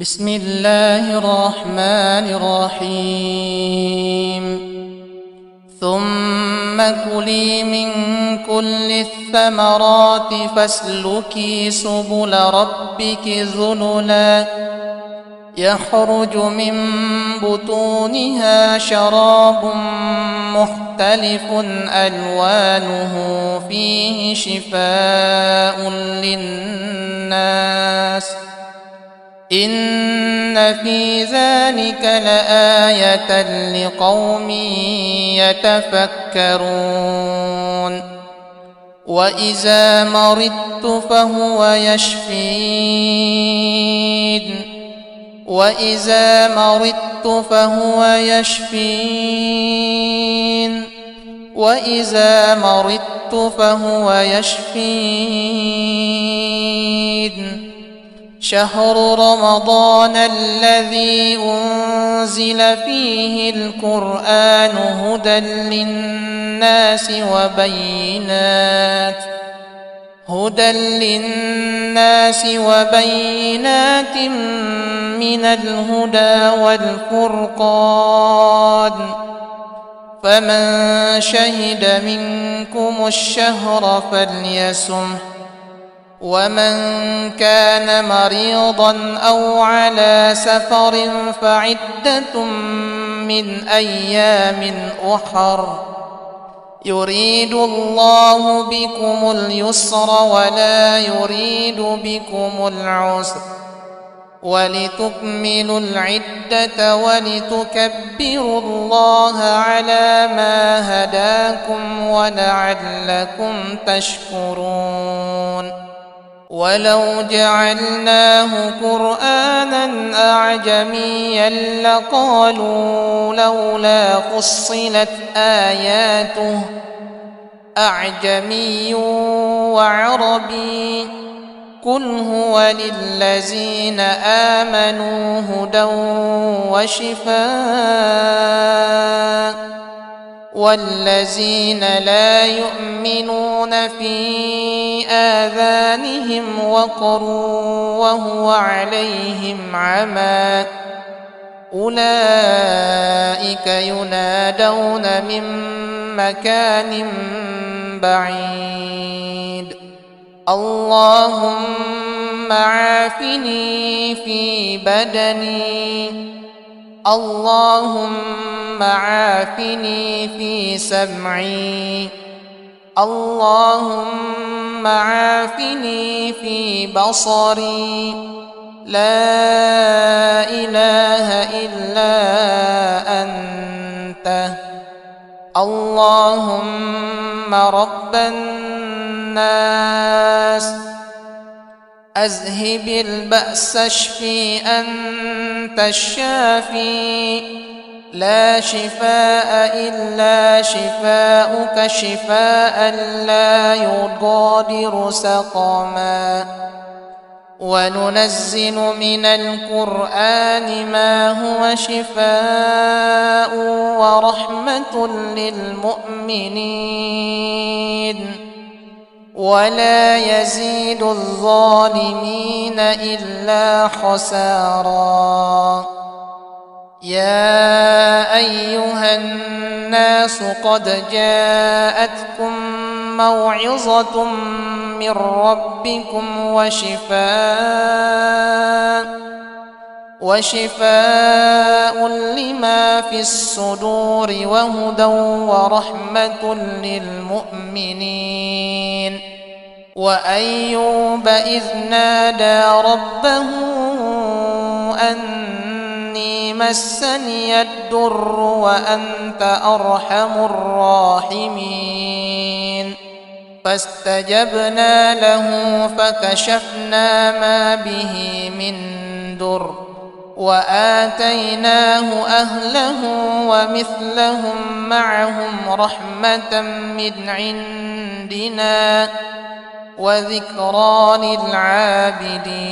بسم الله الرحمن الرحيم ثم كلي من كل الثمرات فاسلكي سبل ربك ذللا يخرج من بطونها شراب مختلف ألوانه فيه شفاء للناس إن في ذلك لآية لقوم يتفكرون وإذا مرضت فهو يشفين وإذا مرضت فهو يشفين وإذا مرضت فهو يشفين شهر رمضان الذي أنزل فيه القرآن هدى للناس وبينات من الهدى والفرقان فمن شهد منكم الشهر فليصمه ومن كان مريضا أو على سفر فعدة من أيام أخر يريد الله بكم اليسر ولا يريد بكم العسر ولتكملوا العدة ولتكبروا الله على ما هداكم ولعلكم تشكرون ولو جعلناه قرآنا أعجميا لقالوا لولا فصلت آياته أعجمي وعربي قل هو للذين آمنوا هدى وشفاء والذين لا يؤمنون في آذانهم وقر وهو عليهم عمى أولئك ينادون من مكان بعيد اللهم عافني في بدني اللهم عافني في سمعي اللهم عافني في بصري لا إله إلا أنت اللهم رب الناس أذهب البأس اشفي أنت الشافي لا شفاء إلا شفاؤك شفاء لا يغادر سقما وننزل من القرآن ما هو شفاء ورحمة للمؤمنين ولا يزيد الظالمين إلا خسارا يا أيها الناس قد جاءتكم موعظة من ربكم وشفاء لما في الصدور وهدى ورحمة للمؤمنين وأيوب إذ نادى ربه أني مسني الضر وأنت أرحم الراحمين فاستجبنا له فكشفنا ما به من ضر وآتيناه أهله ومثلهم معهم رحمة من عندنا وذكرى للعابدين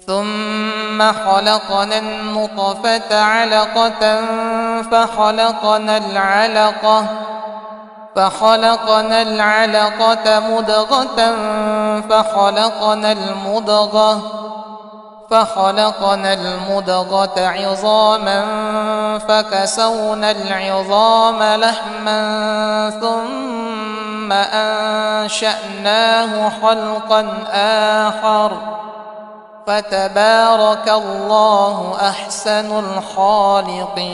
ثم خلقنا النطفة علقة فخلقنا العلقة مضغة فخلقنا المضغة فخلقنا المضغة عظاما فكسونا العظام لحما ثم أنشأناه خلقا آخر فتبارك الله أحسن الخالقين.